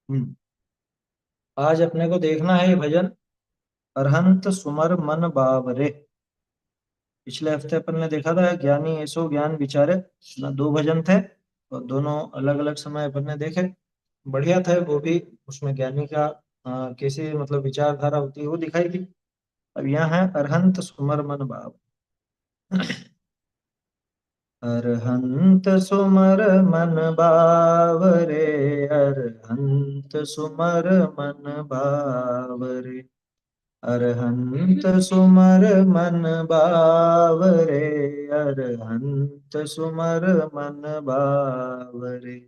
हम्म। आज अपने को देखना है ये भजन, अरहंत सुमर मन बावरे। पिछले हफ्ते अपन ने देखा था ज्ञानी ऐसो ज्ञान विचारे, इसमें दो भजन थे और दोनों अलग अलग समय अपन ने देखे। बढ़िया थे वो भी। उसमें ज्ञानी का कैसे मतलब विचारधारा होती है वो दिखाई दी। अब यहाँ है अरहंत सुमर मन बाव। अरहंत सुमर मन बावरे, अरहंत सुमर मन बावरे, अरहंत सुमर मन बावरे, अरहंत सुमर मन बावरे।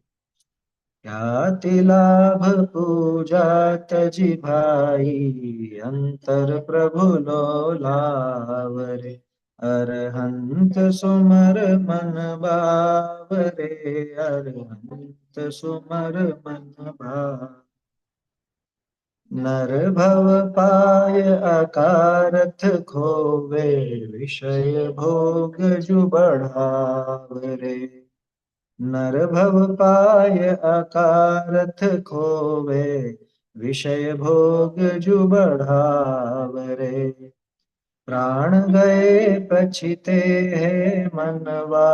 ख्याति लाभ पूजा तजि भाई, अंतर प्रभु लो लावरे। अरहंत सुमर मन बावरे, अरहंत सुमर मन बावरे। नर भव पाय अकारथ खोवे, विषय भोग जु बढ़ावरे। नर भव पाय अकारथ खोवे, विषय भोग जु बढ़ावरे। प्राण गए पछिते हैं मनवा,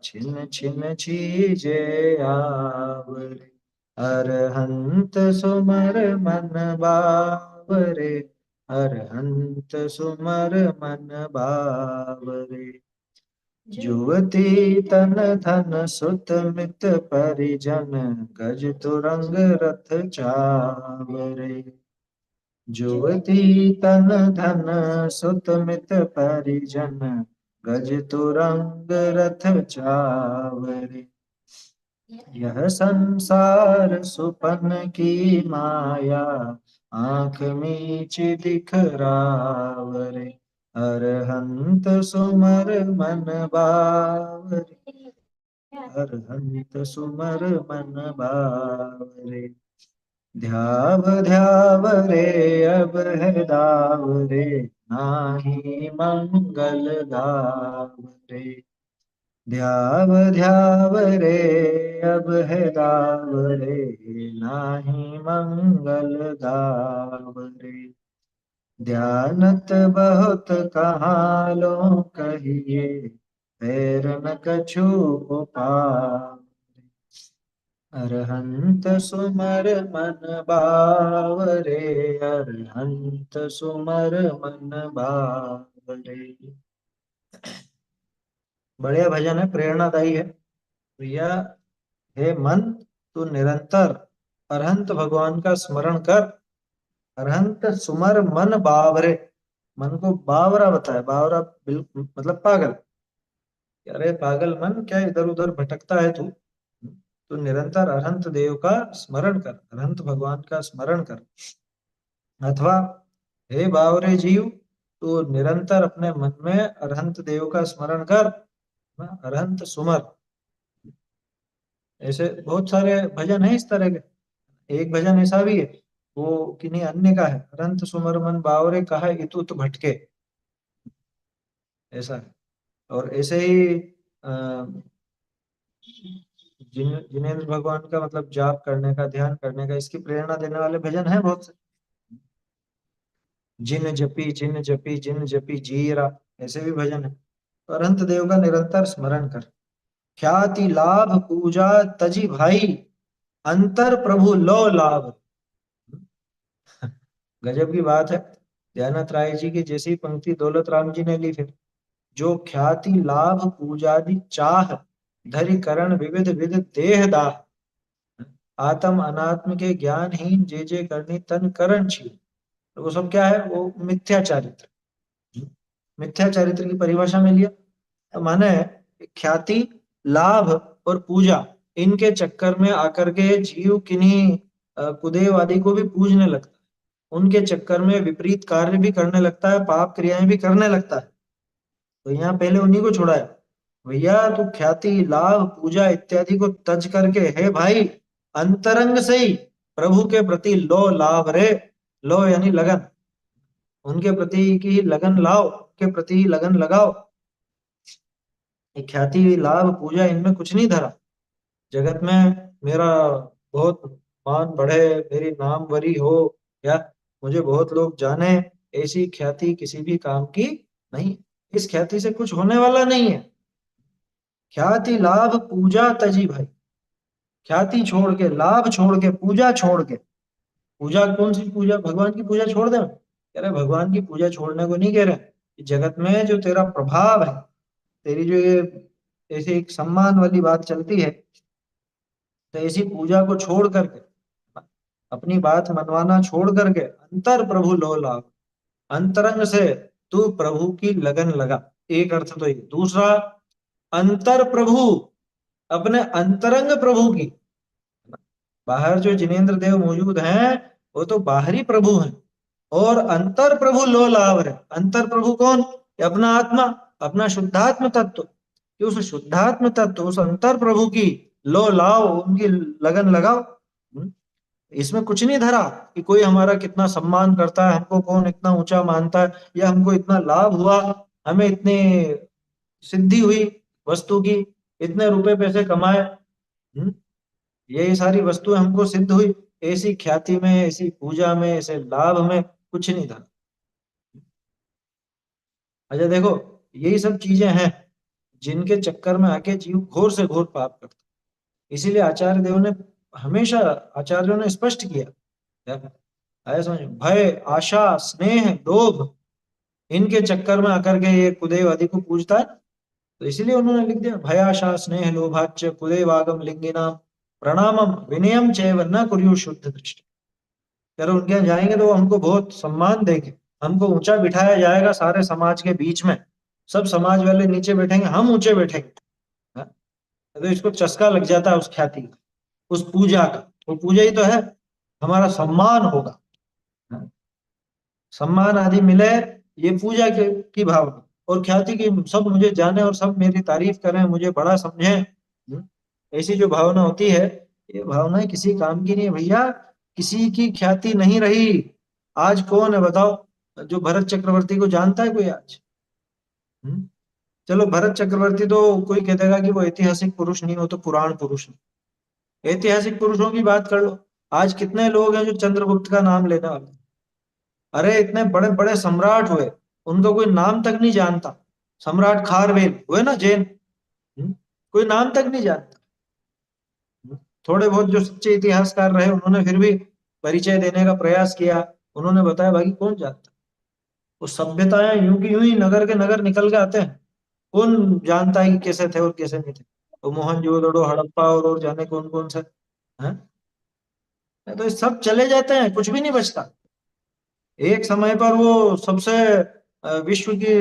छिन छिन चीजे आवरे। अरहंत सुमर मन बावरे, अरहंत सुमर मन बावरे। जुवती तन धन सुत मित परिजन, गज तुरंग रथ चावरे। जुवती तन धन सुत मित परिजन, गज तुरंग रथ चावरे। यह संसार सुपन की माया, आंख मीच दिखरावरे। अरहंत सुमर मन बावरे, अरहंत सुमर मन बावरे। ध्याव ध्याव रे अब है दाव रे, नाही मंगल गाव रे। ध्याव ध्याव रे अब है दाव रे, नाही मंगल गाव रे। ध्यानत बहुत कहाँ लो कहिए, पैर न कछु पाव। अरहंत सुमर मन बावरे, अरहंत सुमर मन बावरे। बढ़िया भजन है, प्रेरणादायी है भैया। हे मन, तू निरंतर अरहंत भगवान का स्मरण कर। अरहंत सुमर मन बावरे, मन को बावरा बताया। बावरा बिल्कुल मतलब पागल। अरे पागल मन, क्या इधर उधर भटकता है तू? तू निरंतर अरहंत देव का स्मरण कर, अरहंत भगवान का स्मरण कर। अथवा हे बावरे जीव, तू निरंतर अपने मन में अरहंत देव का स्मरण कर। अरहंत सुमर, ऐसे बहुत सारे भजन है इस तरह के। एक भजन ऐसा भी है, वो किन्हीं अन्य का है, अरहंत सुमर मन बावरे कहा इतुत भटके, ऐसा है। और ऐसे ही जिनेंद्र भगवान का मतलब जाप करने का, ध्यान करने का, इसकी प्रेरणा देने वाले भजन है बहुत से। जिन जपी जिन जपी जीरा, ऐसे भी भजन है। तो अनंत देव का निरंतर स्मरण कर। ख्याति लाभ पूजा तजी भाई, अंतर प्रभु लो लाभ। गजब की बात है। दयानंद राय जी की जैसी पंक्ति दौलत राम जी ने ली फिर। जो ख्याति लाभ पूजादि चाह, धरि करण विविध विध देह दाह। आत्म अनात्म के ज्ञानहीन जे जे करनी तन करण छीन। तो वो सब क्या है? वो मिथ्या चारित्र। मिथ्या चारित्र की परिभाषा में लिया तो माने ख्याति, लाभ और पूजा, इनके चक्कर में आकर के जीव किन्हीं कुदेव आदि को भी पूजने लगता है। उनके चक्कर में विपरीत कार्य भी करने लगता है, पाप क्रियाएं भी करने लगता है। तो यहाँ पहले उन्हीं को छुड़ाया। भैया तू ख्याति लाभ पूजा इत्यादि को तज करके, हे भाई, अंतरंग से ही प्रभु के प्रति लो लाभ रे। लो यानी लगन, उनके प्रति की ही लगन लाओ, उनके प्रति ही लगन लगाओ। ये ख्याति लाभ पूजा इनमें कुछ नहीं धरा। जगत में मेरा बहुत मान बढ़े, मेरी नामवरी हो, या मुझे बहुत लोग जाने, ऐसी ख्याति किसी भी काम की नहीं। इस ख्याति से कुछ होने वाला नहीं है। ख्याति लाभ पूजा तजी भाई। ख्याति छोड़ के, लाभ छोड़ के, पूजा छोड़ के। पूजा कौन सी पूजा? भगवान की पूजा छोड़ दे? कह रहे भगवान की पूजा छोड़ने को नहीं कह रहे। कि जगत में जो तेरा प्रभाव है, तेरी जो ये ऐसे एक सम्मान वाली बात चलती है, तो ऐसी पूजा को छोड़ करके, अपनी बात मनवाना छोड़ करके अंतर प्रभु लो लाभ। अंतरंग से तू प्रभु की लगन लगा। एक अर्थ तो ये। दूसरा, अंतर प्रभु, अपने अंतरंग प्रभु की। बाहर जो जिनेंद्र देव मौजूद हैं, वो तो बाहरी प्रभु हैं। और अंतर प्रभु लो लाभ है। अंतर प्रभु कौन? ये अपना आत्मा, अपना शुद्धात्म तत्व। कि उस शुद्धात्म तत्व, उस अंतर प्रभु की लो लाओ, उनकी लगन लगाओ। इसमें कुछ नहीं धरा कि कोई हमारा कितना सम्मान करता है, हमको कौन इतना ऊंचा मानता है, या हमको इतना लाभ हुआ, हमें इतने सिद्धि हुई वस्तु की, इतने रुपए पैसे कमाए, ये सारी वस्तुएं हमको सिद्ध हुई। ऐसी ख्याति में, ऐसी पूजा में, ऐसे लाभ में कुछ नहीं था। अच्छा देखो, यही सब चीजें हैं जिनके चक्कर में आके जीव घोर से घोर पाप करता है। इसीलिए आचार्य देव ने हमेशा, आचार्यों ने स्पष्ट किया, क्या आया समझ? भय, आशा, स्नेह, लोभ, इनके चक्कर में आकर के ये कुदेव आदि को पूजता है। तो इसीलिए उन्होंने लिख दिया, भय आशा स्नेह लोभाच्च कुदेवागम लिंगिनाम प्रणामम विनयम चैव न कुर्यु शुद्ध दृष्टि। चलो उनके यहाँ जाएंगे तो वो हमको बहुत सम्मान देंगे, हमको ऊंचा बिठाया जाएगा सारे समाज के बीच में। सब समाज वाले नीचे बैठेंगे, हम ऊंचे बैठेंगे। हाँ? तो इसको चस्का लग जाता है उस ख्याति का, उस पूजा का। वो पूजा ही तो है, हमारा सम्मान होगा। हाँ? सम्मान आदि मिले, ये पूजा की भावना। और ख्याति की, सब मुझे जाने और सब मेरी तारीफ करें, मुझे बड़ा समझें। ऐसी जो भावना होती है, ये भावनाएं किसी काम की नहीं है भैया। किसी की ख्याति नहीं रही। आज कौन है बताओ जो भरत चक्रवर्ती को जानता है कोई आज? हम्म? चलो भरत चक्रवर्ती तो कोई कह देगा कि वो ऐतिहासिक पुरुष नहीं, हो तो पुराण पुरुष है। ऐतिहासिक पुरुषों की बात कर लो, आज कितने लोग हैं जो चंद्रगुप्त का नाम लेने वाले? अरे इतने बड़े बड़े सम्राट हुए, उनका कोई नाम तक नहीं जानता। सम्राट खारवेल हुए ना, जैन, कोई नाम तक नहीं जानता। थोड़े बहुत जो सच्चे इतिहासकार रहे, उन्होंने फिर भी परिचय देने का प्रयास किया। उन्होंने बताया भाई कौन जानता। वो सभ्यताएं यूं की यूं ही नगर के नगर निकल के आते हैं। कौन जानता है कि कैसे थे और कैसे नहीं थे? तो मोहनजोदड़ो, हड़प्पा और जाने कौन कौन से हैं। तो ये सब चले जाते हैं, कुछ भी नहीं बचता। एक समय पर वो सबसे विश्व की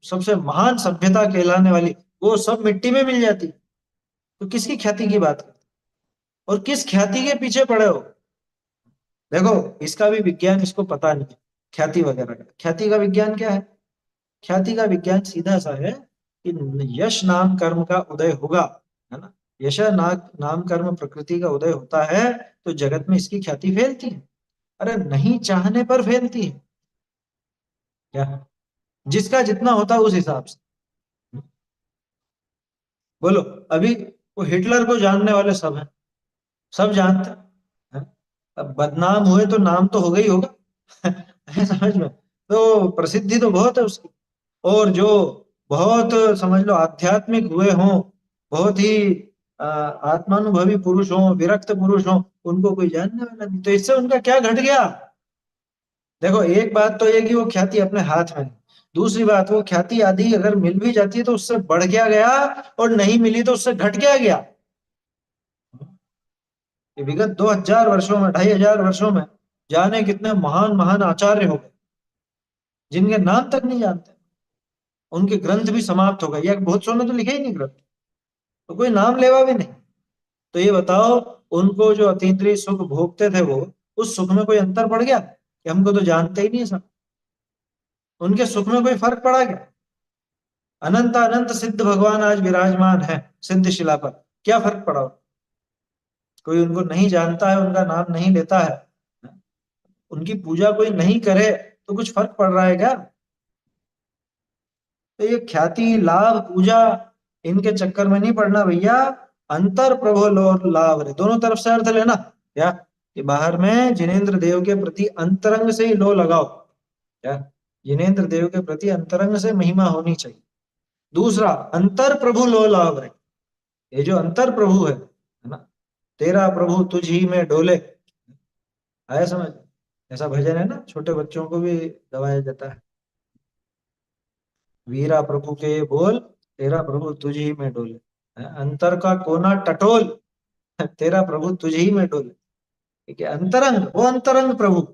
सबसे महान सभ्यता कहलाने वाली, वो सब मिट्टी में मिल जाती। तो किसकी ख्याति की बात करते? और किस ख्याति के पीछे पड़े हो? देखो, इसका भी विज्ञान इसको पता नहीं है, ख्याति वगैरह का। ख्याति का विज्ञान क्या है? ख्याति का विज्ञान सीधा सा है कि यश नाम कर्म का उदय होगा, है ना? यश नाम कर्म प्रकृति का उदय होता है, तो जगत में इसकी ख्याति फैलती है। अरे नहीं चाहने पर फैलती है क्या? जिसका जितना होता है उस हिसाब से। बोलो, अभी वो हिटलर को जानने वाले सब हैं, सब जानते हैं। अब बदनाम हुए तो नाम तो होगा ही होगा। है समझ में? तो प्रसिद्धि तो बहुत है उसकी। और जो बहुत, समझ लो, आध्यात्मिक हुए हों, बहुत ही आत्मानुभवी पुरुष हों, विरक्त पुरुष हों, उनको कोई जानने वाला नहीं। तो इससे उनका क्या घट गया? देखो, एक बात तो ये कि वो ख्याति अपने हाथ में है। दूसरी बात, वो ख्याति आदि अगर मिल भी जाती है तो उससे बढ़ क्या गया, और नहीं मिली तो उससे घट क्या गया। ये विगत 2000 वर्षों में, 2500 वर्षों में जाने कितने महान महान आचार्य हो गए, जिनके नाम तक नहीं जानते। उनके ग्रंथ भी समाप्त हो गए, या बहुत सौ ने तो लिखे ही नहीं ग्रंथ, तो कोई नाम लेवा भी नहीं। तो ये बताओ, उनको जो अतीन्द्रिय सुख भोगते थे वो, उस सुख में कोई अंतर पड़ गया कि हमको तो जानते ही नहीं सब? उनके सुख में कोई फर्क पड़ा क्या? अनंत अनंत सिद्ध भगवान आज विराजमान है सिद्ध शिला पर, क्या फर्क पड़ा? कोई उनको नहीं जानता है, उनका नाम नहीं लेता है, उनकी पूजा कोई नहीं करे, तो कुछ फर्क पड़ रहा है क्या? तो ये ख्याति, लाभ, पूजा, इनके चक्कर में नहीं पड़ना भैया। अंतर प्रभो लो लाभ रे, दोनों तरफ से अर्थ लेना। क्या? कि बाहर में जिनेंद्र देव के प्रति अंतरंग से ही लो लगाओ। क्या? जिनेंद्र देव के प्रति अंतरंग से महिमा होनी चाहिए। दूसरा, अंतर प्रभु लो लाभ रे। ये जो अंतर प्रभु है ना, तेरा प्रभु तुझ ही में डोले। आया समझ? ऐसा भजन है ना, छोटे बच्चों को भी गवाया जाता है। वीरा प्रभु के बोल, तेरा प्रभु तुझ ही में डोले। अंतर का कोना टटोल, तेरा प्रभु तुझ ही में डोले। ठीक है, अंतरंग, वो अंतरंग प्रभु,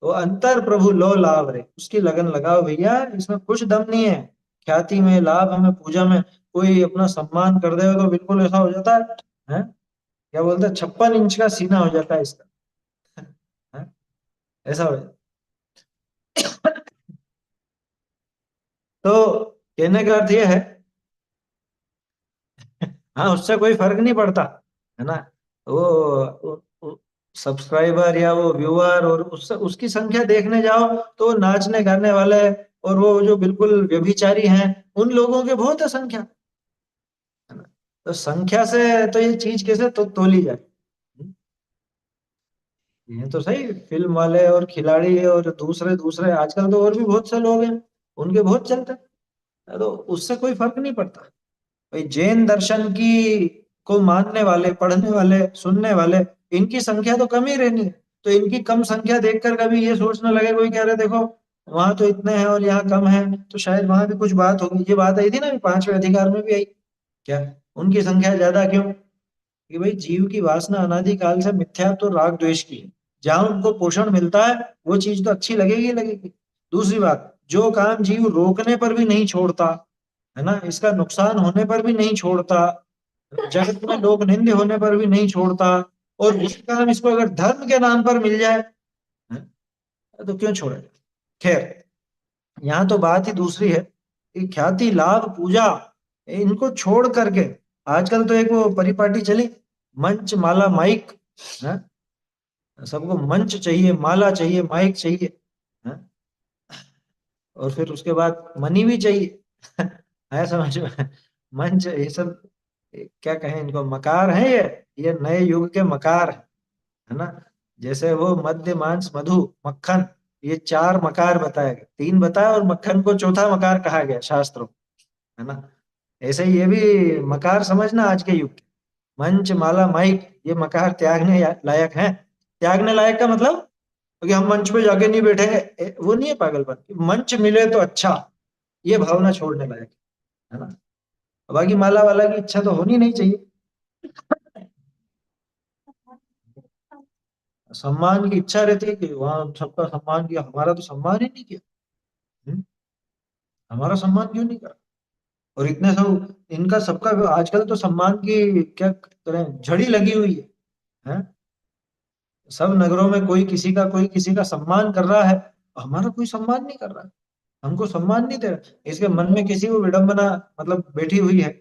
वो अंतर प्रभु लो लाभ रे, उसकी लगन लगाओ भैया। इसमें कुछ दम नहीं है ख्याति में, लाभ में, पूजा में। कोई अपना सम्मान कर दे तो बिल्कुल ऐसा हो जाता है? क्या बोलते हैं, 56 इंच का सीना हो जाता है इसका। है? ऐसा हो जाता है। तो कहने का अर्थ यह है, हाँ, उससे कोई फर्क नहीं पड़ता, है ना। वो सब्सक्राइबर या वो व्यूअर और उससे उसकी संख्या देखने जाओ तो वो नाचने गाने वाले और वो जो बिल्कुल व्यभिचारी हैं, उन लोगों के बहुत है संख्या, है ना। तो संख्या से तो ये चीज कैसे तो तोली जाए? ये तो सही, फिल्म वाले और खिलाड़ी और दूसरे दूसरे आजकल तो और भी बहुत से लोग हैं, उनके बहुत चलते हैं, तो उससे कोई फर्क नहीं पड़ता। भाई जैन दर्शन की को मानने वाले, पढ़ने वाले, सुनने वाले, इनकी संख्या तो कम ही रहनी है। तो इनकी कम संख्या देखकर कभी ये सोचने लगे कोई, कह रहे देखो वहां तो इतने हैं और यहाँ कम है, तो शायद वहां भी कुछ बात होगी। ये बात आई थी ना, पांचवें अधिकार में भी आई। क्या? उनकी संख्या ज्यादा क्यों? कि भाई जीव की वासना अनादि काल से मिथ्या तो राग द्वेष की है। जहां उनको पोषण मिलता है वो चीज तो अच्छी लगेगी ही लगेगी। दूसरी बात, जो काम जीव रोकने पर भी नहीं छोड़ता, है ना, इसका नुकसान होने पर भी नहीं छोड़ता, जगत में लोग निंदे होने पर भी नहीं छोड़ता, और वही काम इसको अगर धर्म के नाम पर मिल जाए, है, तो क्यों छोड़े? खैर, यहाँ तो बात ही दूसरी है कि ख्याति लाभ पूजा, इनको छोड़ करके आजकल तो एक वो परिपाटी चली, मंच माला माइक, है। सबको मंच चाहिए, माला चाहिए, माइक चाहिए, है? और फिर उसके बाद मनी भी चाहिए। है समझ में? मंच, ये सब क्या कहें इनको, मकार है ये नए युग के मकार है ना। जैसे वो मध्य मांस मधु मक्खन, ये चार मकार बताए गए, तीन बताए और मक्खन को चौथा मकार कहा गया शास्त्रों, है ना। ऐसे ही ये भी मकार समझना आज के युग के। मंच माला माइक, ये मकार त्यागने लायक है। त्यागने लायक का मतलब कि हम मंच पे जाके नहीं बैठेंगे, वो नहीं है पागलपन। मंच मिले तो अच्छा, ये भावना छोड़ने लायक है ना। बाकी माला वाला की इच्छा तो होनी नहीं चाहिए। सम्मान की इच्छा रहती है कि वहां सबका सम्मान किया, हमारा तो सम्मान ही नहीं किया। हम्म? हमारा सम्मान क्यों नहीं करा? और इतने सब इनका सबका, आजकल तो सम्मान की क्या करें, झड़ी लगी हुई है? सब नगरों में कोई किसी का सम्मान कर रहा है, हमारा कोई सम्मान नहीं कर रहा है, हमको सम्मान नहीं दे रहा। इसके मन में किसी को विडंबना मतलब बैठी हुई है।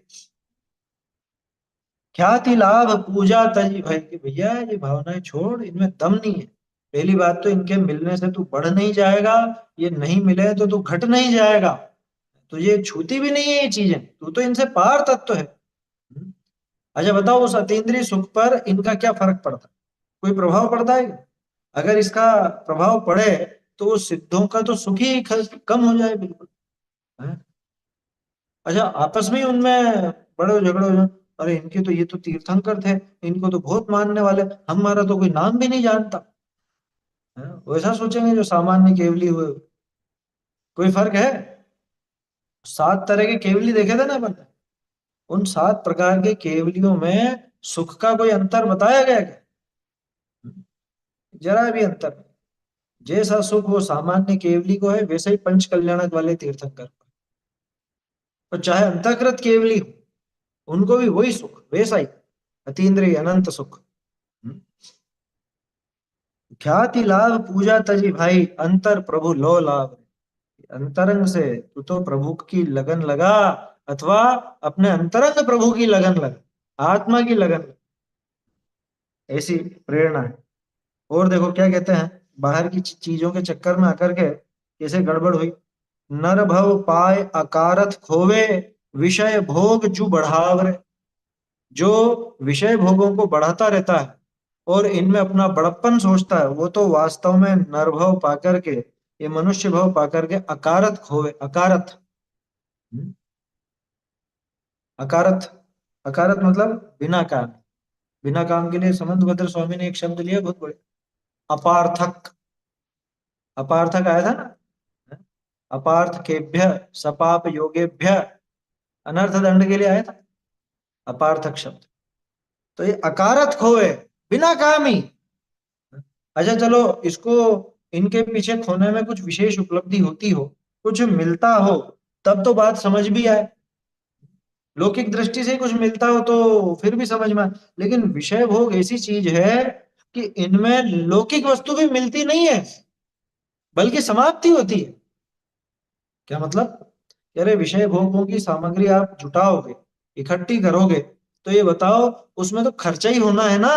ख्याति लाभ पूजा तज, भाई कि भैया ये भावनाएं छोड़, इनमें दम नहीं है। पहली बात तो इनके मिलने से तू बढ़ नहीं जाएगा, ये नहीं मिले तो तू घट नहीं जाएगा, तुझे छूती भी नहीं है ये चीजें, तू तो इनसे पार तत्व है। अच्छा बताओ, उस अतीन्द्रिय सुख पर इनका क्या फर्क पड़ता है? कोई प्रभाव पड़ता है? अगर इसका प्रभाव पड़े तो वो सिद्धों का तो सुख ही कम हो जाए बिल्कुल, है? अच्छा, आपस में ही उनमें बड़े झगड़े हो जाए, अरे इनके तो, ये तो तीर्थंकर थे, इनको तो बहुत मानने वाले, हमारा तो कोई नाम भी नहीं जानता, है? वैसा सोचेंगे जो सामान्य केवली हुए। कोई फर्क है? 7 तरह के केवली देखे थे ना अपन ने? उन 7 प्रकार के केवलियों में सुख का कोई अंतर बताया गया क्या? जरा भी अंतर नहीं। जैसा सुख वो सामान्य केवली को है, वैसे ही पंच कल्याणक वाले तीर्थंकर को। और चाहे अंतःकृत केवली हो, उनको भी वही सुख वैसा ही, अतीन्द्रिय अनंत सुख। हम्म। ख्याति लाभ पूजा तजी भाई, अंतर प्रभु लो लाभ। अंतरंग से तू तो प्रभु की लगन लगा, अथवा अपने अंतरंग प्रभु की लगन लगा, आत्मा की लगन लगा। ऐसी प्रेरणा है। और देखो क्या कहते हैं, बाहर की चीजों के चक्कर में आकर के कैसे गड़बड़ हुई। नर भव पाय अकारथ खोवे, विषय भोग जू बढ़ावरे। जो विषय भोगों को बढ़ाता रहता है, और इनमें अपना बड़प्पन सोचता है, वो तो वास्तव में नरभव पाकर के, ये मनुष्य भव पाकर के अकारत खोवे। अकारत, हम्म, अकारत, अकारत मतलब बिना काम। बिना काम के लिए समंतभद्र स्वामी ने एक शब्द लिया बहुत बड़े, अपार्थक। अपार्थक आया था ना, अपार्थ केभ्य सपाप योगेभ्य, अनर्थ दंड के लिए आया था अपार्थक शब्द। तो ये अकारत खोए, बिना काम ही। अच्छा चलो, इसको इनके पीछे खोने में कुछ विशेष उपलब्धि होती हो, कुछ मिलता हो, तब तो बात समझ भी आए। लौकिक दृष्टि से कुछ मिलता हो तो फिर भी समझ में आए। लेकिन विषय भोग ऐसी चीज है कि इनमें लौकिक वस्तु भी मिलती नहीं है, बल्कि समाप्ति होती है। क्या मतलब? कह रहे विषय भोगों की सामग्री आप जुटाओगे, इकट्ठी करोगे, तो ये बताओ, उसमें तो खर्चा ही होना है ना।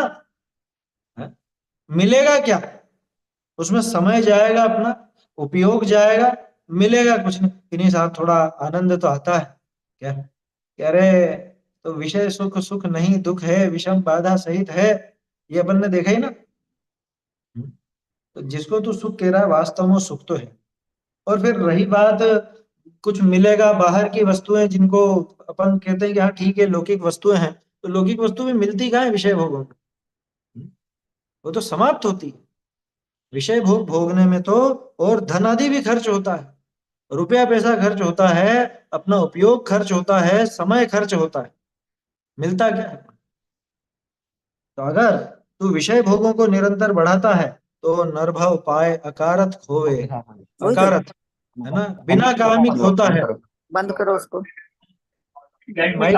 है? मिलेगा क्या? उसमें समय जाएगा अपना, उपयोग जाएगा, मिलेगा कुछ नहीं। इन्हीं साथ थोड़ा आनंद तो आता है क्या? कह रहे तो विषय सुख सुख नहीं दुख है, विषम बाधा सहित है, ये अपन ने देखा ही ना। तो जिसको तू सुख कह रहा है, वास्तव में वो सुख तो है। और फिर रही बात कुछ मिलेगा, बाहर की वस्तुएं जिनको अपन कहते हैं कि हाँ ठीक है लौकिक वस्तुएं हैं, तो लौकिक वस्तु भी मिलती कहाँ है विषय भोगों में? वो तो समाप्त होती है। विषय भोग भोगने में तो और धन आदि भी खर्च होता है, रुपया पैसा खर्च होता है, अपना उपयोग खर्च होता है, समय खर्च होता है, मिलता क्या है? तो अगर तू विषय भोगों को निरंतर बढ़ाता है तो नरभव पाए अकारत खोए। वही तो। अकारत है ना, बिना काम ही खोता है। बंद करो उसको, माइक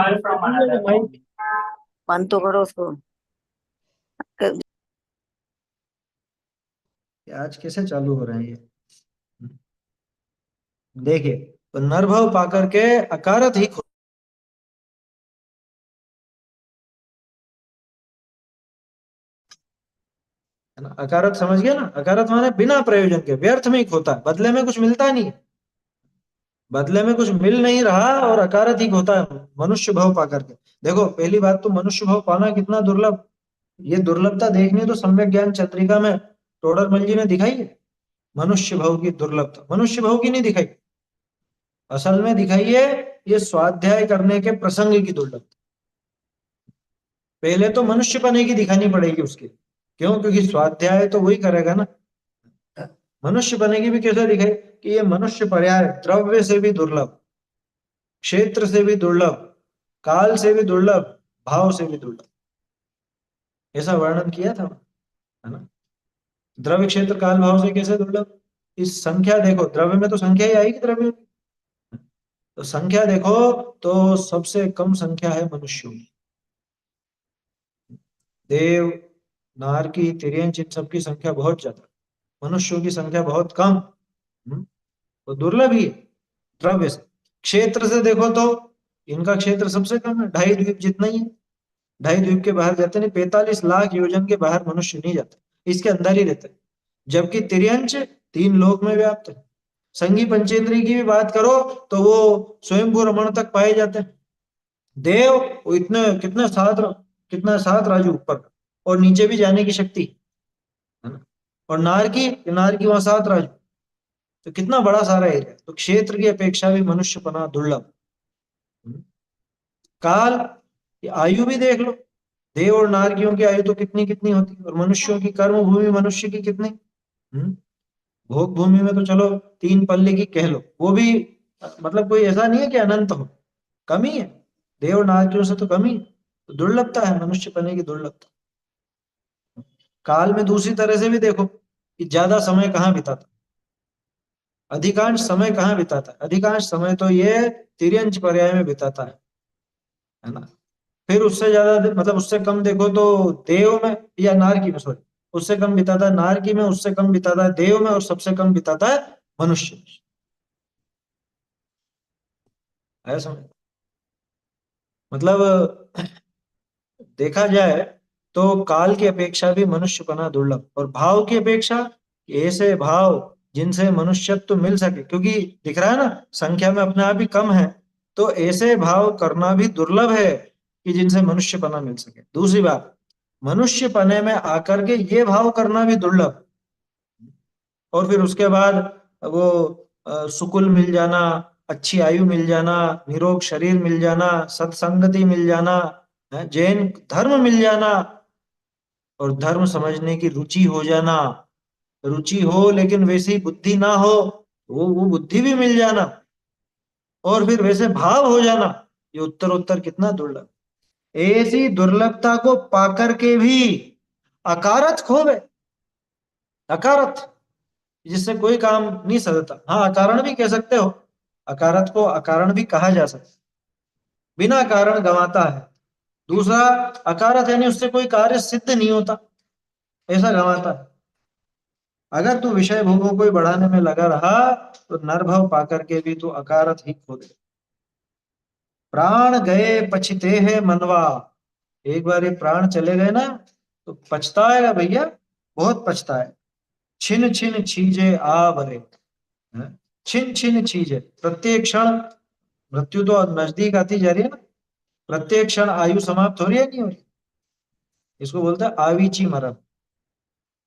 बंद तो करो उसको। आज कैसे चालू हो रहे हैं ये? देखिए, तो नरभव पाकर के अकारत ही है ना। अकारत समझ गया ना, अकारत माने बिना प्रयोजन के, व्यर्थ में ही खोता है, बदले में कुछ मिलता नहीं है। बदले में कुछ मिल नहीं रहा और अकारत ही होता है मनुष्य भाव पा करके। देखो पहली बात तो मनुष्य भाव पाना कितना दुर्लभ। ये दुर्लभता देखनी है तो सम्यक ज्ञान चंद्रिका में टोडरमल जी ने दिखाई है। मनुष्य भाव की दुर्लभता मनुष्य भाव की नहीं दिखाई, असल में दिखाई है ये स्वाध्याय करने के प्रसंग की दुर्लभता। पहले तो मनुष्य पने की दिखानी पड़ेगी उसकी। क्यों? क्योंकि स्वाध्याय तो वही करेगा ना। मनुष्य बनेगी भी कैसे दिखाई कि ये मनुष्य पर्याय द्रव्य से भी दुर्लभ, क्षेत्र से भी दुर्लभ, काल से भी दुर्लभ, भाव से भी दुर्लभ, ऐसा वर्णन किया था, है ना। द्रव्य क्षेत्र काल भाव से कैसे दुर्लभ? इस संख्या देखो, द्रव्य में तो संख्या ही आएगी द्रव्य में। तो संख्या देखो तो सबसे कम संख्या है मनुष्यों की। देव, नारकी, तिर्यंच, इन सबकी संख्या बहुत ज्यादा, मनुष्यों की संख्या बहुत कम। तो दुर्लभ ही है द्रव्य से। क्षेत्र से देखो तो इनका क्षेत्र सबसे कम है, 2.5 द्वीप जितना ही है। 2.5 द्वीप के बाहर जाते नहीं, 45 लाख योजन के बाहर मनुष्य नहीं जाते, इसके अंदर ही रहते हैं। जबकि तिर्यंच 3 लोक में व्याप्त है। संगी पंचेंद्री की भी बात करो तो वो स्वयंभू रमण तक पाए जाते हैं। देव वो इतने कितना 7 राजू ऊपर, और नीचे भी जाने की शक्ति, है ना। और नार की वहां 7 राजू, तो कितना बड़ा सारा एरिया। तो क्षेत्र की अपेक्षा भी मनुष्य पना दुर्लभ। काल, ये आयु भी देख लो, देव और नारकियों की आयु तो कितनी कितनी होती है, और मनुष्यों की कर्म भूमि मनुष्य की कितनी। हम्म? भोग भूमि में तो चलो 3 पल्ले की कह लो, वो भी मतलब कोई ऐसा नहीं है कि अनंत हो, कम ही है। देव और नारकियों से तो कम ही है। तो दुर्लभता है मनुष्य पने की, दुर्लभता। काल में दूसरी तरह से भी देखो कि ज्यादा समय कहाँ बिताता, अधिकांश समय कहाँ बिताता है? अधिकांश समय तो ये तिर्यंच पर्याय में बिताता है ना। फिर उससे ज्यादा मतलब उससे कम देखो तो देव में, या नारकी में, सॉरी, उससे कम बिताता है नारकी में, उससे कम बिताता है देव में, और सबसे कम बिताता है मनुष्य में। ऐसा मतलब देखा जाए तो काल की अपेक्षा भी मनुष्य बना दुर्लभ, और भाव की अपेक्षा ऐसे भाव जिनसे मनुष्यत्व तो मिल सके, क्योंकि दिख रहा है ना संख्या में अपने आप ही कम है, तो ऐसे भाव करना भी दुर्लभ है कि जिनसे मनुष्य बना मिल सके। दूसरी बात, मनुष्य पने में आकर के ये भाव करना भी दुर्लभ। और फिर उसके बाद वो सुकुल मिल जाना, अच्छी आयु मिल जाना, निरोग शरीर मिल जाना, सत्संगति मिल जाना, जैन धर्म मिल जाना, और धर्म समझने की रुचि हो जाना। रुचि हो लेकिन वैसी बुद्धि ना हो, वो बुद्धि भी मिल जाना, और फिर वैसे भाव हो जाना। ये उत्तर उत्तर कितना दुर्लभ। ऐसी दुर्लभता को पाकर के भी अकारथ खो गए। अकारथ, जिससे कोई काम नहीं सदता। हाँ, अकारण भी कह सकते हो, अकारथ को अकारण भी कहा जा सकता, बिना कारण गंवाता है। दूसरा, अकारथ यानी उससे कोई कार्य सिद्ध नहीं होता, ऐसा गंवाता है। अगर तू विषय भोगों को ही बढ़ाने में लगा रहा तो नरभव पाकर के भी तू अकारथ ही खो दे। प्राण गए पछते है मनवा। एक बार ये प्राण चले गए ना तो पछताएगा भैया, बहुत पछताए। छिन छिन छीजे आवरे, छिन छिन छीजे, प्रत्येक क्षण मृत्यु तो नजदीक आती जा रही है ना। प्रत्येक क्षण आयु समाप्त हो रही है, नहीं हो रही। इसको बोलते हैं आवीची मरण।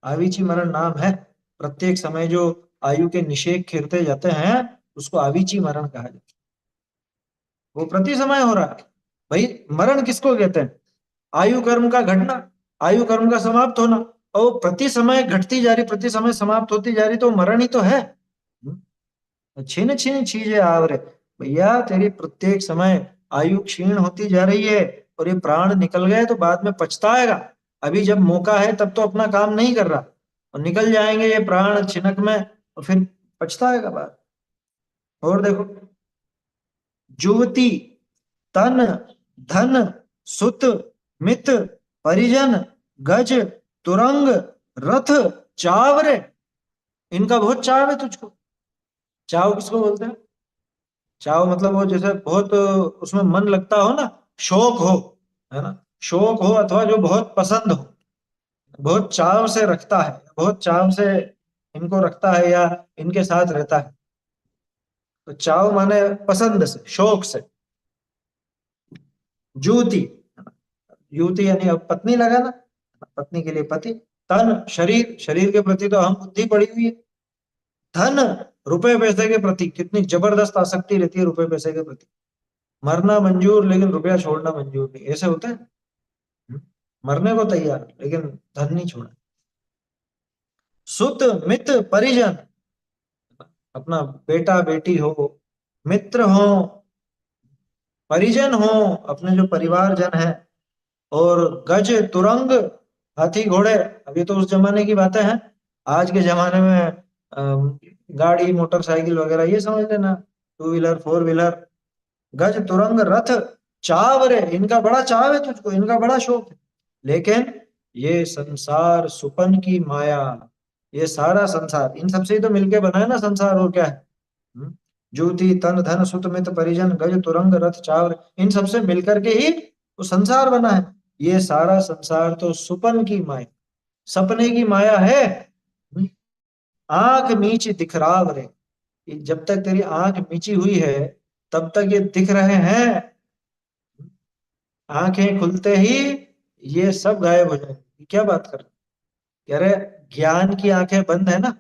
आवीची मरण नाम है, प्रत्येक समय जो आयु के निषेक खिरते जाते हैं उसको आवीची मरण कहा जाता है। वो प्रति समय हो रहा है। भाई, मरण किसको कहते हैं? आयु कर्म का घटना, आयु कर्म का समाप्त होना। और वो प्रति समय घटती जा रही, प्रति समय समाप्त होती जा रही, तो मरण ही तो है। छिन छिन चीजें आवरे, भैया तेरी प्रत्येक समय आयु क्षीण होती जा रही है, और ये प्राण निकल गए तो बाद में पछताएगा। अभी जब मौका है तब तो अपना काम नहीं कर रहा, और निकल जाएंगे ये प्राण छिनक में, और फिर पछताएगा बाद। और देखो, जुवती तन धन सुत मित परिजन गज तुरंग रथ चावरे, इनका बहुत चाव है तुझको। चाव किसको बोलते हैं? चाव मतलब वो जैसे बहुत उसमें मन लगता हो ना, शौक हो, है ना। शौक हो अथवा जो बहुत पसंद हो, बहुत चाव से रखता है, बहुत चाव से इनको रखता है या इनके साथ रहता है। तो चाव माने पसंद से, शौक से। जूती, युवती यानी अब पत्नी लगा ना, पत्नी के लिए पति। तन शरीर, शरीर के प्रति तो हम बुद्धि पड़ी हुई है। धन रुपए पैसे के प्रति, कितनी जबरदस्त आसक्ति रहती है रुपए पैसे के प्रति। मरना मंजूर लेकिन रुपया छोड़ना मंजूर नहीं, ऐसे होता है। मरने को तैयार लेकिन धन नहीं छोड़ा। सुत मित परिजन, अपना बेटा बेटी हो, मित्र हो, परिजन हो, अपने जो परिवार जन है, और गज तुरंग, हाथी घोड़े। अभी तो उस जमाने की बातें हैं, आज के जमाने में गाड़ी मोटरसाइकिल वगैरह ये समझ लेना, टू व्हीलर फोर व्हीलर। गज तुरंग रथ चावरे, इनका बड़ा चाव है तुझको, इनका बड़ा शौक है। लेकिन ये संसार सुपन की माया, ये सारा संसार इन सबसे ही तो मिलके बना है ना संसार, और क्या है? हम्म? ज्योति तन धन सुत मित परिजन गज तुरंग रथ चावर, इन सबसे मिलकर के ही वो संसार बना है। ये सारा संसार तो सुपन की माया, सपने की माया है। हम्म? आंख मीच दिखराव रे, ये जब तक तेरी आंख मीची हुई है तब तक ये दिख रहे हैं। आंखें खुलते ही ये सब गायब हो जाएंगे। क्या बात कर रहे? कह रहे ज्ञान की आंखें बंद है ना,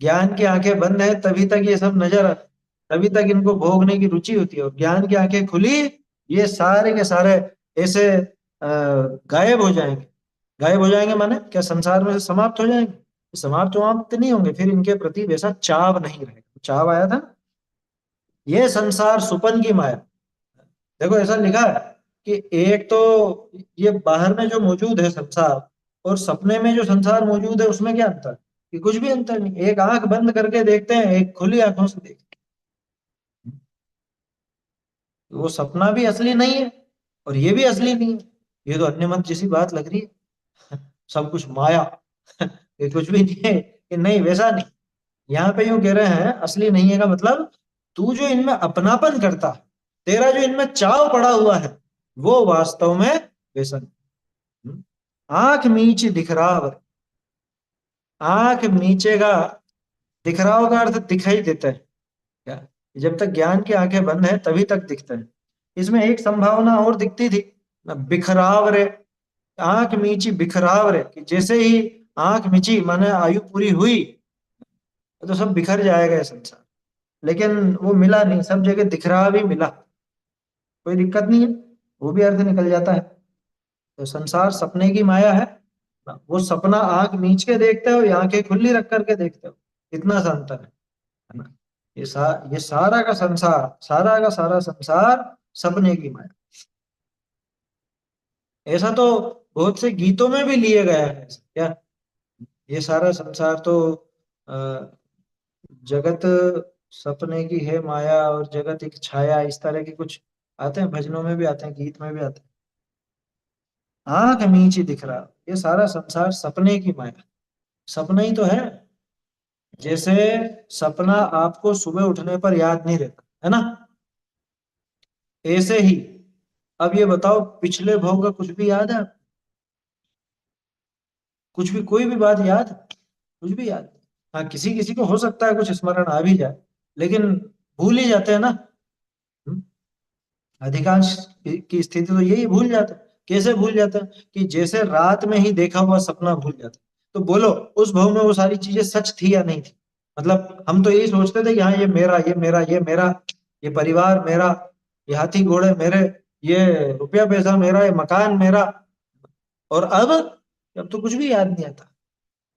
ज्ञान की आंखें बंद है तभी तक ये सब नजर आता है, तभी तक इनको भोगने की रुचि होती है। और ज्ञान की आंखें खुली, ये सारे के सारे ऐसे गायब हो जाएंगे। गायब हो जाएंगे माने क्या? संसार में से समाप्त हो जाएंगे? समाप्त समाप्त नहीं होंगे, फिर इनके प्रति वैसा चाव नहीं रहेगा। चाव आया था, ये संसार सुपन की माया। देखो ऐसा लिखा है कि एक तो ये बाहर में जो मौजूद है संसार, और सपने में जो संसार मौजूद है उसमें क्या अंतर? कि कुछ भी अंतर नहीं। एक आंख बंद करके देखते हैं, एक खुली आंखों से देखते हैं। वो सपना भी असली नहीं है और ये भी असली नहीं है। ये तो अन्य मत जैसी बात लग रही है। सब कुछ माया। ये कुछ भी नहीं है, कि नहीं वैसा नहीं। यहाँ पे यूं कह रहे हैं असली नहीं है का मतलब, तू जो इनमें अपनापन करता है, तेरा जो इनमें चाव पड़ा हुआ है, वो वास्तव में वैसा नहीं। आंख मीच दिखराव, आंख मीचेगा, दिखराव का अर्थ दिखाई देता है क्या? जब तक ज्ञान की आंखें बंद है तभी तक दिखता है। इसमें एक संभावना और दिखती थी ना, बिखराव रे, आंख मीची बिखराव रे, कि जैसे ही आंख मिची माने आयु पूरी हुई तो सब बिखर जाएगा ये संसार। लेकिन वो मिला नहीं, सब जगह दिख रहा भी मिला, कोई दिक्कत नहीं है, वो भी अर्थ निकल जाता है। तो संसार सपने की माया है। वो सपना आंख मीच के देखते हो या आंखें खुली रख करके देखते हो, इतना सा अंतर है ना। ये सारा का संसार, सारा का सारा संसार सपने की माया। ऐसा तो बहुत से गीतों में भी लिए गया है क्या। ये सारा संसार तो अ, जगत सपने की है माया और जगत एक छाया, इस तरह के कुछ आते हैं, भजनों में भी आते हैं, गीत में भी आते हैं। आंख मीची दिख रहा, ये सारा संसार सपने की माया, सपना ही तो है। जैसे सपना आपको सुबह उठने पर याद नहीं रहता है ना, ऐसे ही अब ये बताओ पिछले भव का कुछ भी याद है, कुछ भी कोई भी बात याद, कुछ भी याद नहीं। हाँ किसी किसी को हो सकता है कुछ स्मरण आ भी जाए, लेकिन भूल ही जाते हैं ना। हम्म, अधिकांश की स्थिति तो यही, भूल जाते हैं। कैसे भूल जाते हैं, कि जैसे रात में ही देखा हुआ सपना भूल जाते हैं। तो बोलो उस भव में वो सारी चीजें सच थी या नहीं थी। मतलब हम तो यही सोचते थे कि हाँ ये मेरा, ये मेरा, ये मेरा, ये परिवार मेरा, ये हाथी घोड़े मेरे, ये रुपया पैसा मेरा, ये मकान मेरा। और अब तो कुछ भी याद नहीं आता।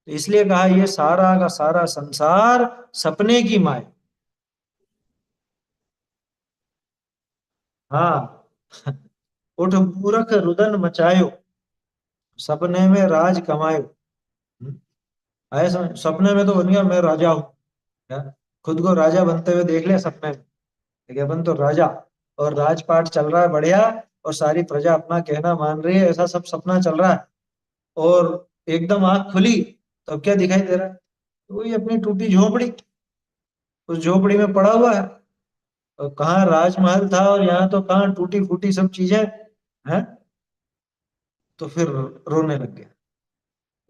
तो इसलिए कहा ये सारा का सारा संसार सपने की माया। हाँ उठ मूरख रुदन मचायो, सपने में राज कमायो। हम्म, आए समझ, सपने में तो बन गया मैं राजा हूँ, क्या खुद को राजा बनते हुए देख लिया सपने में, ठीक है, अपन तो राजा और राजपाट चल रहा है बढ़िया, और सारी प्रजा अपना कहना मान रही है, ऐसा सब सपना चल रहा है। और एकदम आंख खुली तो अब क्या दिखाई दे रहा है, वही अपनी टूटी झोपड़ी, उस झोपड़ी में पड़ा हुआ है। और कहाँ राजमहल था और यहाँ तो कहाँ टूटी फूटी सब चीजें हैं। तो फिर रोने लग गया।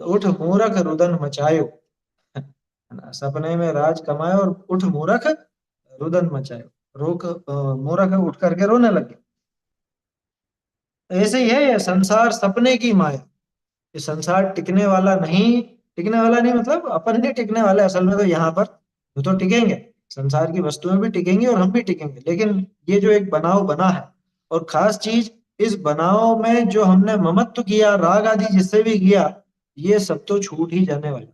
तो उठ मूरख रुदन मचायो, है ना? सपने में राज कमायो और उठ मूरख रुदन मचायो, मूरख उठ करके रोने लग गया। ऐसे ही है ये संसार सपने की माया। ये संसार टिकने वाला नहीं, टिकने वाला नहीं मतलब अपन नहीं टिकने वाले असल में, तो यहाँ पर वो तो टिकेंगे, संसार की वस्तुएं भी टिकेंगी और हम भी टिकेंगे, लेकिन ये जो एक बनाव बना है, और खास चीज इस बनाव में जो हमने ममत्व किया, राग आदि जिससे भी किया, ये सब तो छूट ही जाने वाला।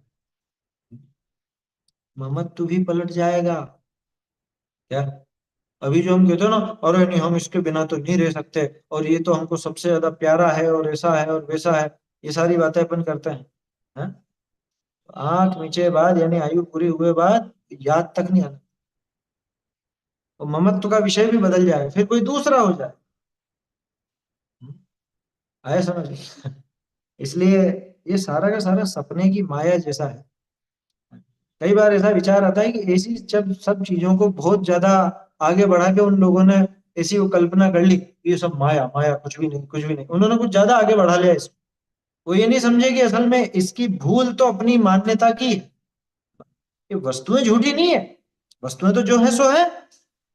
ममत्व भी पलट जाएगा क्या। अभी जो हम कहते हैं ना, अरे नहीं हम इसके बिना तो नहीं रह सकते, और ये तो हमको सबसे ज्यादा प्यारा है और ऐसा है और वैसा है, ये सारी बातें अपन करते हैं, हैं? आंख मीचे बाद यानी आयु पूरी हुए बाद याद तक नहीं आना, और ममत्व का विषय भी बदल जाए, फिर कोई दूसरा हो जाए। आए समझ में? इसलिए ये सारा का सारा सपने की माया जैसा है। कई बार ऐसा विचार आता है कि ऐसी जब सब चीजों को बहुत ज्यादा आगे बढ़ा के उन लोगों ने ऐसी वो कल्पना कर ली कि ये सब माया माया, कुछ भी नहीं, कुछ भी नहीं, उन्होंने कुछ ज्यादा आगे बढ़ा लिया इसको। वो ये नहीं समझे कि असल में इसकी भूल तो अपनी मान्यता की है। ये वस्तुएं झूठी नहीं है, वस्तुएं तो जो है सो है,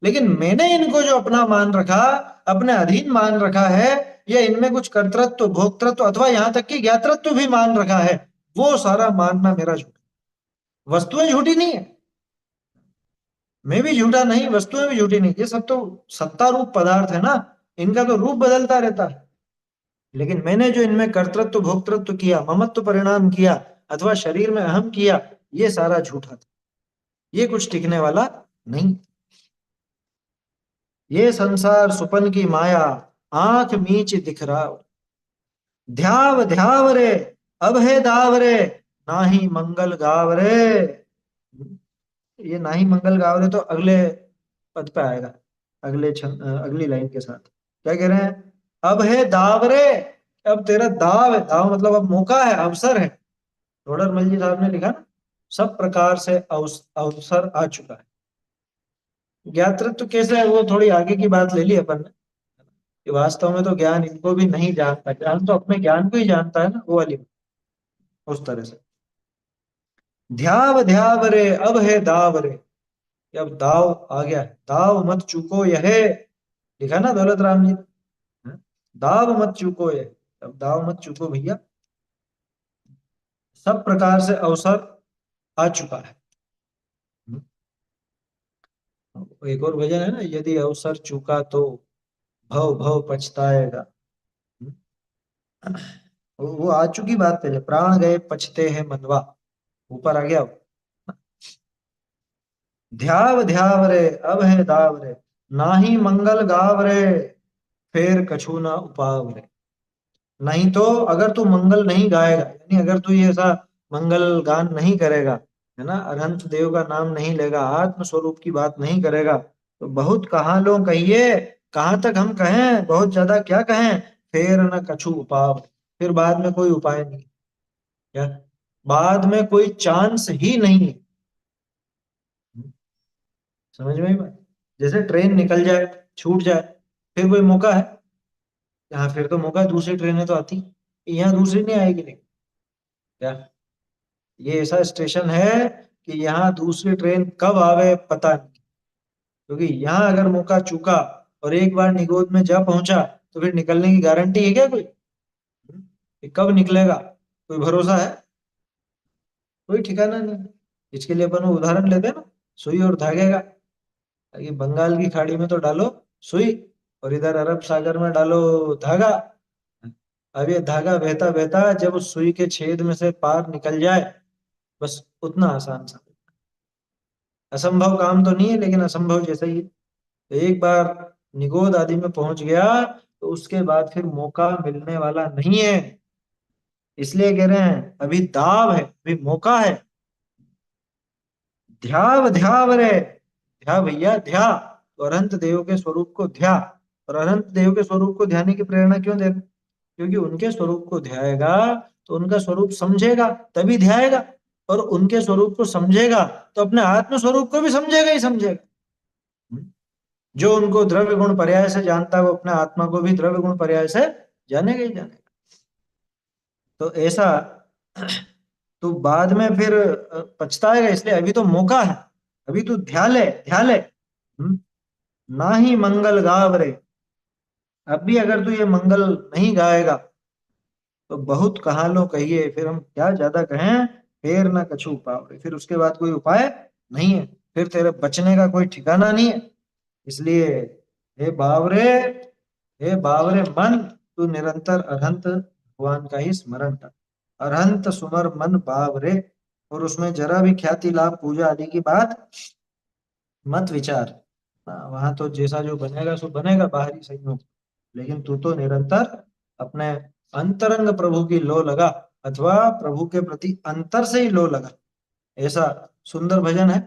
लेकिन मैंने इनको जो अपना मान रखा, अपने अधीन मान रखा है, या इनमें कुछ कर्तृत्व भोक्तृत्व अथवा यहाँ तक कि ज्ञातृत्व भी मान रखा है, वो सारा मानना मेरा झूठ। वस्तुएं झूठी नहीं है, मैं भी झूठा नहीं, वस्तुएं भी झूठी नहीं, ये सब तो सत्ता रूप पदार्थ है ना, इनका तो रूप बदलता रहता है। लेकिन मैंने जो इनमें कर्तृत्व भोक्तृत्व किया, ममत्व परिणाम किया, अथवा शरीर में अहम किया, ये सारा झूठा था, ये कुछ टिकने वाला नहीं। ये संसार सुपन की माया, आंख मीच दिख रहा, ध्याव ध्याव रे, अब है दाव रे, नाही मंगल गाव रे। ये नाही मंगल गाव रे तो अगले पद पे आएगा, अगली लाइन के साथ क्या कह रहे हैं, अब है दाव रे, अब तेरा दाव है, दाव मतलब अब मौका है, अवसर है। टोडरमल जी साहब ने लिखा ना, सब प्रकार से अवसर आ चुका है। ज्ञातृत्व कैसे है वो थोड़ी आगे की बात ले ली अपन ने, कि वास्तव में तो ज्ञान इनको भी नहीं जानता, ज्ञान तो अपने ज्ञान को ही जानता है ना, वो वाली बात। उस तरह से ध्याव ध्याव रे, अब है दाव रे, कि अब दाव आ गया है, दाव मत चूको यह, लिखा ना दौलत राम जी ने, दाव मत चूको ये, अब दाव मत चूको भैया, सब प्रकार से अवसर आ चुका है। एक और भजन है ना, यदि अवसर चूका तो भव भव पछताएगा। वो आ चुकी बात, पहले प्राण गए पछते हैं मनवा, ऊपर आ गया वो। ध्याव ध्याव रे अब है दाव रे, नाही मंगल गाव रे, फेर कछु ना उपाव रे। नहीं तो अगर तू मंगल नहीं गाएगा, यानी अगर तू ये ऐसा मंगल गान नहीं करेगा, है ना, अनंत देव का नाम नहीं लेगा, आत्म स्वरूप की बात नहीं करेगा, तो बहुत कहाँ लो कहिए, कहाँ तक हम कहें, बहुत ज्यादा क्या कहें, फेर न कछु उपाव, फिर बाद में कोई उपाय नहीं, क्या, बाद में कोई चांस ही नहीं है। समझ में ही बात, जैसे ट्रेन निकल जाए, छूट जाए, फिर कोई मौका है, यहाँ फिर तो मौका है, दूसरी ट्रेनें तो आती, यहाँ दूसरी नहीं आएगी, नहीं क्या, ये ऐसा स्टेशन है कि यहाँ दूसरी ट्रेन कब आवे पता नहीं, क्योंकि यहाँ अगर मौका चूका और एक बार निगोद में जा पहुंचा, तो फिर निकलने की गारंटी है क्या कोई, कि कब निकलेगा, कोई भरोसा है, कोई ठिकाना नहीं। इसके लिए अपन वो उदाहरण लेते हैं ना, सुई और धागे का, ये बंगाल की खाड़ी में तो डालो सुई, और इधर अरब सागर में डालो धागा। अब ये धागा बहता बहता जब उस सुई के छेद में से पार निकल जाए, बस उतना आसान सा, असंभव काम तो नहीं है, लेकिन असंभव जैसा ही है। तो एक बार निगोद आदि में पहुंच गया, तो उसके बाद फिर मौका मिलने वाला नहीं है। इसलिए कह रहे हैं अभी दाव है, अभी मौका है। ध्याव ध्याव रे, ध्या भैया ध्या, तो अनंत देव के स्वरूप को ध्या, और अनंत देव के स्वरूप को ध्याने की प्रेरणा क्यों दे रहे? क्योंकि उनके स्वरूप को ध्याएगा तो उनका स्वरूप समझेगा, तभी ध्याएगा, और उनके स्वरूप को समझेगा तो अपने आत्म स्वरूप को भी समझेगा ही समझेगा। जो उनको द्रव्य गुण पर्याय से जानता है, वो अपने आत्मा को भी द्रव्य गुण पर्याय से जानेगा ही जानेगा। तो ऐसा, तो बाद में फिर पछताएगा, इसलिए अभी तो मौका है, अभी तू ध्यान ले, ध्यान ले। ना ही मंगल गाव रे, अब भी अगर तू ये मंगल नहीं गाएगा, तो बहुत कहा लो कहिए, फिर हम क्या ज्यादा कहें, फिर ना कछु उपाय, फिर उसके बाद कोई उपाय नहीं है, फिर तेरे बचने का कोई ठिकाना नहीं है। इसलिए हे बावरे, हे बावरे मन, तू निरंतर अरहंत भगवान का ही स्मरण कर, अरहंत सुमर मन बावरे, और उसमें जरा भी ख्याति लाभ पूजा आदि की बात मत विचार। वहां तो जैसा जो बनेगा सो बनेगा, बाहरी संयोग, लेकिन तू तो निरंतर अपने अंतरंग प्रभु की लो लगा, अथवा प्रभु के प्रति अंतर से ही लो लगा। ऐसा सुंदर भजन है,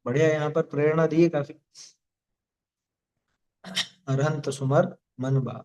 बढ़िया, यहाँ पर प्रेरणा दी है काफी। अरहंत सुमर मन बा।